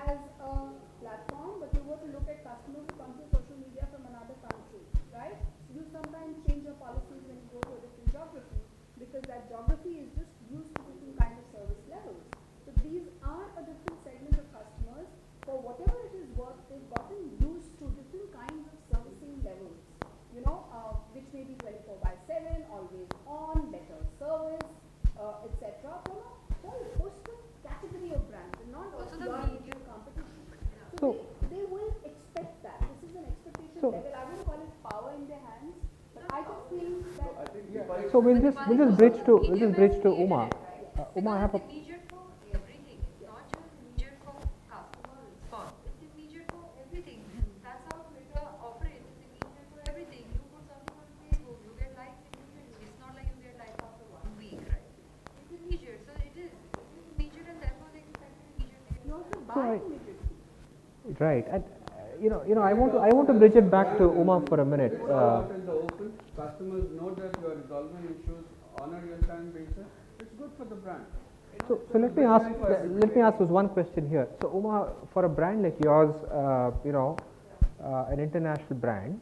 as a platform, but you were to look at customers who come to social media from another country, right? You sometimes change your policies when you go to a different geography, because that geography is just used to different kind of service levels. So these are a different segment of customers. For whatever it is worth, they've gotten used to different kinds of servicing levels, which may be 24/7, always on, better service, etc. from a whole host of category of brands, and not Also just the your media. competition. So they will expect that. This is an expectation So- level. I wouldn't call it power in their hands, but I just think that So we'll just bridge to Uma. Uma, I have a It's immediate for everything. It's not just immediate for customer response. It's immediate for everything. That's how Twitter operates. It's immediate for everything. You put something on Facebook, you get likes immediately. It's not like you get likes after 1 week, right? It's immediate. So it is immediate, and therefore they expect it immediately. you also So buy I- immediately. right, and I want to bridge it back to Uma for a minute. It's all out in the open. Customers know that you are resolving issues on a real-time basis. It's good for the brand. So let me ask this one question here. So Uma, for a brand like yours, an international brand,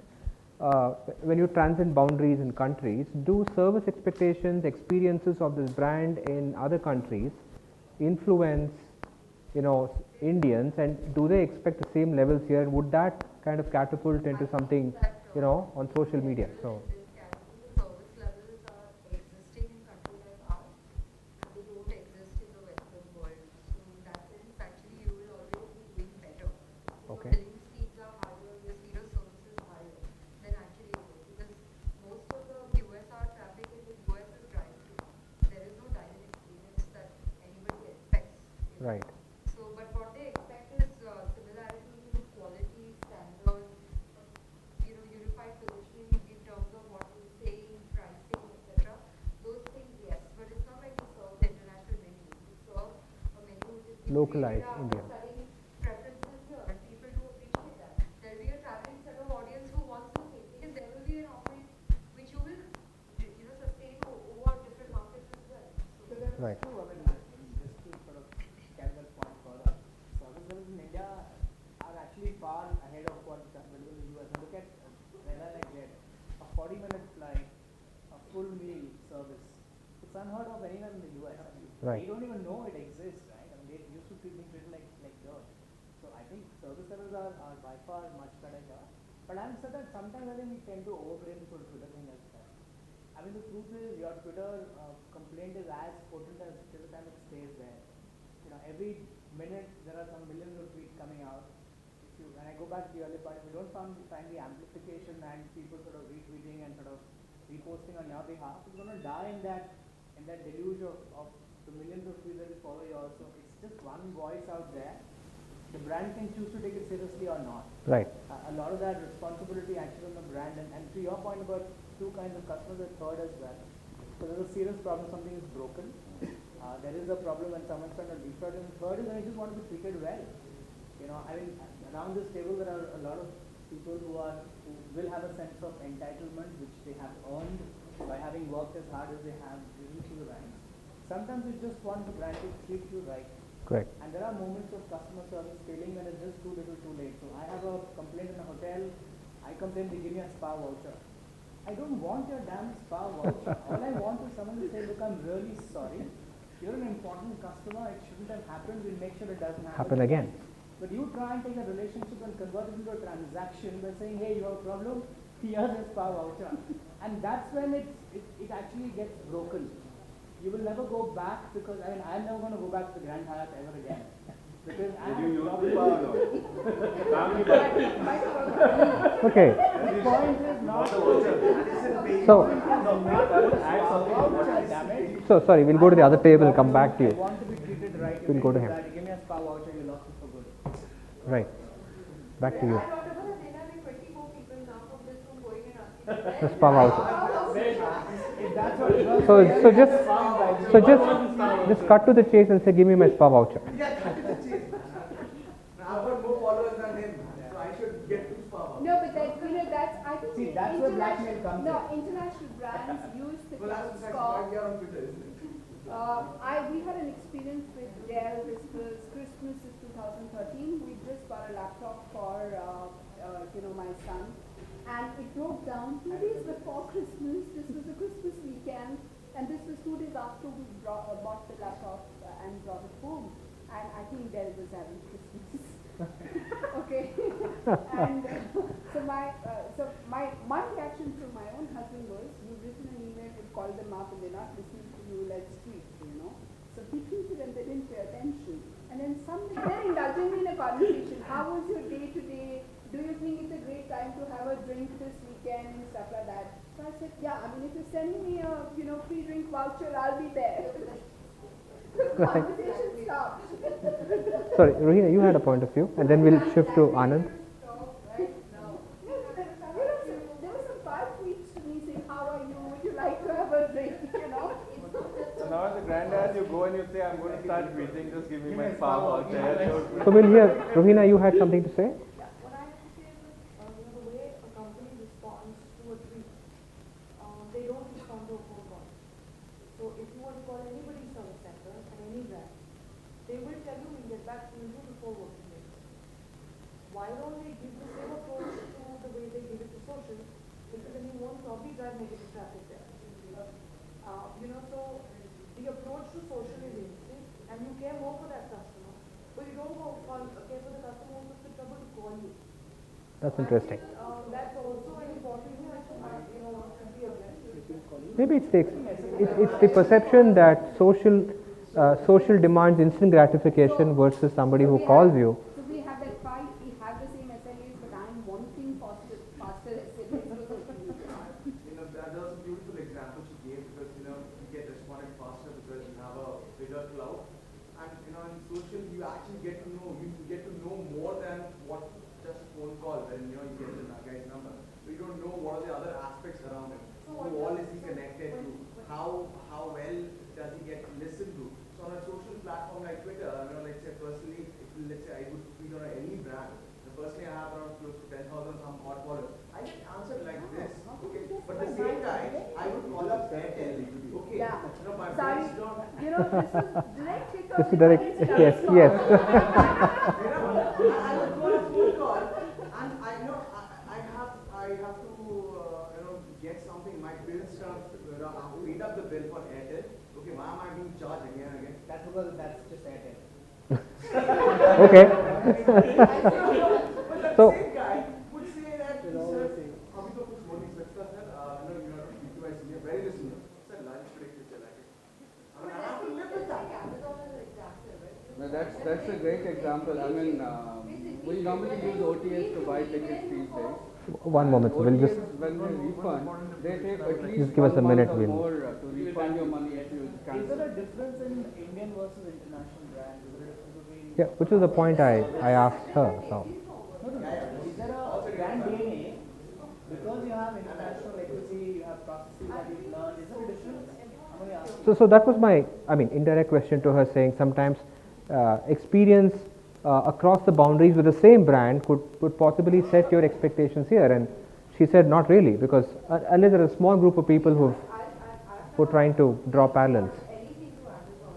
when you transcend boundaries in countries, do service expectations, experiences of this brand in other countries influence, Indians, and do they expect the same levels here? Would that kind of catapult into something, on social media? So. Service levels are existing in countries like ours, and they don't exist in the Western world. So in that sense, actually, you will always be doing better. Okay. Billing speeds are higher, your speed of service is higher than actually it is, because most of the QSR traffic in the US is drive-through. There is no dine-in experience that anybody expects. Right. So, but what they expect is similarity in quality, standards, unified positioning in terms of what you say in pricing, etc. Those things, yes, but it's not like you serve the international menu. You serve a menu which is Localized created India. after studying preferences here, and people do appreciate that. There will be a traveling set of audience who wants to take it, and there will be an offering which you will, sustain over different markets as well. So that's Right. true. I mean, just to sort of carry that point further, service levels in India are actually far ahead of what's available in the US. And look at an airline like Jet, a 40-minute flight, a full meal service. It's unheard of anywhere in the US. Right. They don't even know it exists, right? I mean, they used to treat things like dirt. So I think service levels are by far much better here. But having said that, sometimes I think we tend to overblame the sort of Twitter thing as well. I mean, the truth is, your Twitter complaint is as potent as till the time it stays there. Every minute there are some millions of tweets coming out. And I go back to the earlier point, if you don't find the amplification and people sort of retweeting and sort of reposting on your behalf, it's going to die in that deluge of the millions of tweets that you follow yours. So it's just one voice out there. The brand can choose to take it seriously or not. Right. A lot of that responsibility actually on the brand, and to your point about two kinds of customers, a third as well. So there's a serious problem, something is broken. There is a problem when someone's trying to defraud, and third is I just want to be treated well. I mean, around this table there are a lot of people who will have a sense of entitlement which they have earned by having worked as hard as they have risen through the ranks. Sometimes you just want the brand to treat you right. Correct. And there are moments of customer service failing when it's just too little too late. So I have a complaint in a hotel, I complain they give me a spa voucher. I don't want your damn spa voucher. All I want is someone to say, look, I'm really sorry. You're an important customer, it shouldn't have happened, we'll make sure it doesn't Happen again. But you try and take a relationship and convert it into a transaction by saying, hey, you have a problem, here's a spa voucher. And that's when it actually gets broken. You will never go back because, I'm never going to go back to the Grand Hyatt ever again. Because I have a problem. Okay. The point is not So sorry, we'll go to the other table, come back to I you. want to be treated right. We'll go to him. Give me a spa voucher, you lost it for good. Right. Back to you. I thought about it, there are like 24 people now from this room going and asking. The spa voucher. If that's what it was, So just cut to the chase and say, give me my spa voucher. I've got more followers than him, so I should get two spa. No, but that's, I think See, that's where blackmail comes international brands use the Well, that's cloud the score. point here on Twitter, isn't it? We had an experience with Dell. This was Christmas is 2013. We just bought a laptop for my son, and it broke down 2 days before Christmas. This was a Christmas weekend, and this was 2 days after we bought the laptop and brought it home. And I think Dell was having Christmas. Okay, and so my reaction from my own husband was, you've written an email, you've called them up, and they're not listening to you. Let's tweet, So we tweeted and they didn't pay attention. And then they're indulging me in a conversation. How was your day today? Do you think it's a great time to have a drink this weekend and stuff like that? So I said, yeah. If you're sending me a free drink voucher, I'll be there. Conversation stopped. Sorry, Rohina, you had a point of view, and then we'll shift to Anand. There were some 5 tweets to me saying, how are you? Would you like to have a drink? So now as a granddad, you go and you say, I'm going to start tweeting, just give me my spa voucher. So we'll hear, Rohina, you had something to say? What I have to say is that the way a company responds to a tweet, they don't respond to a phone call. So if you want to call anybody's service center and any brand, they will tell you we'll get back to you before working days. Why don't they give the same approach to the way they give it to social because then you won't probably drive negative traffic there. So the approach to social is instant, and you care more for that customer, but you don't care for the customer who took the trouble to call you. That's interesting. That's also an important thing which should be addressed. Maybe it's the perception that social demands instant gratification versus somebody who calls you. So we have that fight, we have the same SLAs, but I am wanting faster SLAs. That was a beautiful example she gave because, you get responded faster because you have a bigger cloud. And, in social, you actually get to know more than what just a phone call when, you get the guy's number. So you don't know what are the other aspects around him. Who all is he connected to? How well does he get listened to? So on a social platform like Twitter, let's say personally, let's say I would tweet on any brand. Personally, I have around close to 10,000 some odd followers. I get answered like this. Okay, but the same guy, I would call up Airtel. Okay, Yeah. my Sorry, friends don't. this is direct hit This is direct. Yes. I would call a phone call, and I have to get something. My bill stuff. I have to read up the bill for Airtel. Okay, why am I being charged again and again? That's because that's just Airtel. Okay. But that So- same guy would say that, sir, अभी तो कुछ बोल नहीं सकता sir, you are very listener. Sir, lunch break is like it. I have to live with that. No, that's a great example. I mean, we normally use OTAs to buy tickets these days. One moment, we'll just When they refund, they take at least Just give us a 1 minute, month or we'll- more to refund your money if you Is cancel. there a difference in Indian versus international brands? Is there a difference between? yeah, which was the point I asked her. So. No. Is there a brand DNA? Because you have international equity, you have processes that you've learned. Is there a difference? I'm only asking. So that was my, indirect question to her, saying sometimes experience across the boundaries with the same brand could possibly set your expectations here. And she said not really, because unless there are a small group of people who are trying to draw parallels. Anything to Amazon.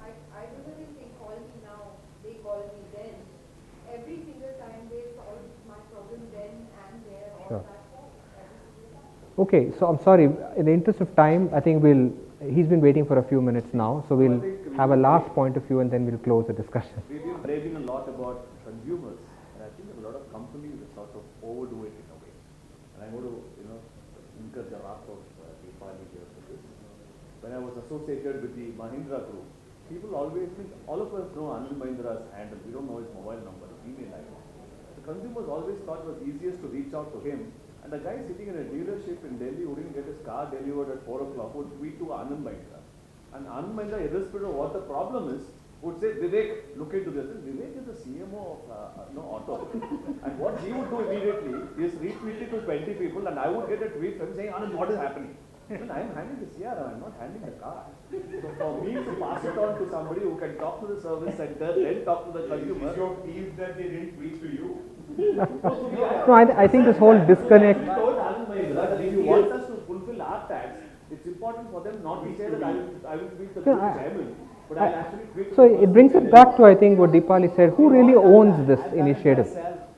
I don't think they call me now, they call me then. Every single time they solve my problem then and there on Sure. that. Okay, so I'm sorry, in the interest of time, I think he's been waiting for a few minutes now, so we'll have a last point of view and then we'll close the discussion. We've been raving a lot about consumers, and I think a lot of companies sort of overdo it in a way. And I'm going to, incur the wrath of Deepali here for this. When I was associated with the Mahindra group, people always think, all of us know Anil Mahindra's handle, we don't know his mobile number, his email ID. The consumers always thought it was easiest to reach out to him, and the guy sitting in a dealership in Delhi who didn't get his car delivered at 4 o'clock would tweet to Anand Mahindra. And Anand Mahindra, irrespective of what the problem is, would say, Vivek, look into this. Vivek is the CMO of Auto. And what he would do immediately is retweet it to 20 people, and I would get a tweet from him saying, Anand, what is happening? I mean, I am handling the CRM, I am not handling the car. So for me to pass it on to somebody who can talk to the service center, then talk to the consumer. It's your peeve that they didn't tweet to you. No, I think this whole disconnect. We told Anand Mahindra that if he wants us to fulfill our tax, it's important for them not to say that I will tweet the group chairman, but I'll actually tweet. So it brings it back to, I think, what Deepali said. Who really owns this initiative?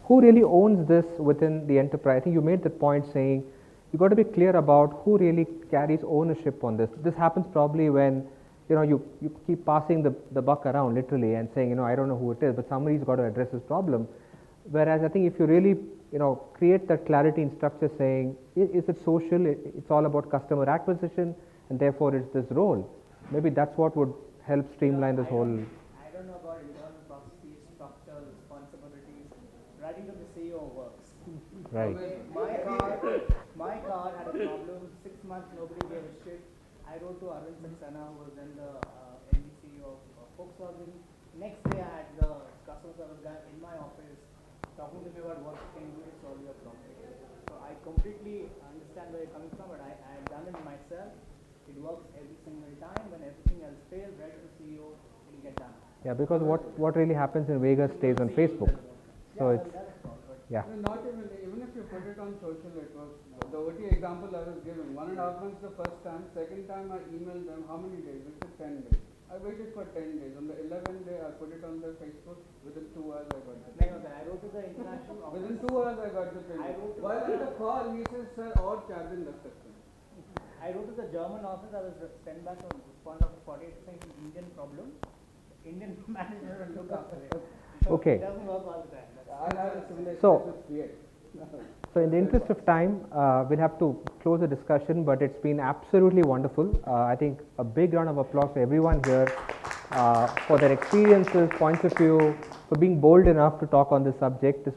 Who really owns this within the enterprise? I think you made that point saying you got to be clear about who really carries ownership on this. This happens probably when you keep passing the buck around literally and saying, I don't know who it is, but somebody's got to address this problem. Whereas I think if you really create that clarity in structure, saying is it social? It's all about customer acquisition, and therefore it's this role. Maybe that's what would help streamline this whole. I don't know about internal processes, structure, responsibilities. Writing to the CEO works. Right. My car had a problem. 6 months, nobody gave a shit. I wrote to Arvind Saxena, who was then the MD CEO of Volkswagen. Next day, I had the customer service guy in my office talking to me about what you can do to solve your problem. So I completely understand where you're coming from, but I have done it myself. It works every single time. When everything else fails, write to the CEO, it will get done. Yeah, because what really happens in Vegas stays on Facebook. So it's yeah. I mean, not even if you put it on social, it works. The OT example I was giving, 1.5 months the first time, second time I emailed them, how many days? It took 10 days. I waited for 10 days. On the 11th day, I put it on the Facebook. Within 2 hours, I got the No, I wrote to the international office. Within 2 hours, I got the I payment. wrote to While the- on the call, he says, sir, और 4 दिन लग सकते हैं. I wrote to the German office. I was sent back a response after 48 saying it's an Indian problem. Indian manager will look after it. So Okay. It doesn't work all the time. I had a similar So- experience with Fiat. So in the interest of time, we'll have to close the discussion, but it's been absolutely wonderful. I think a big round of applause for everyone here for their experiences, points of view, for being bold enough to talk on this subject. This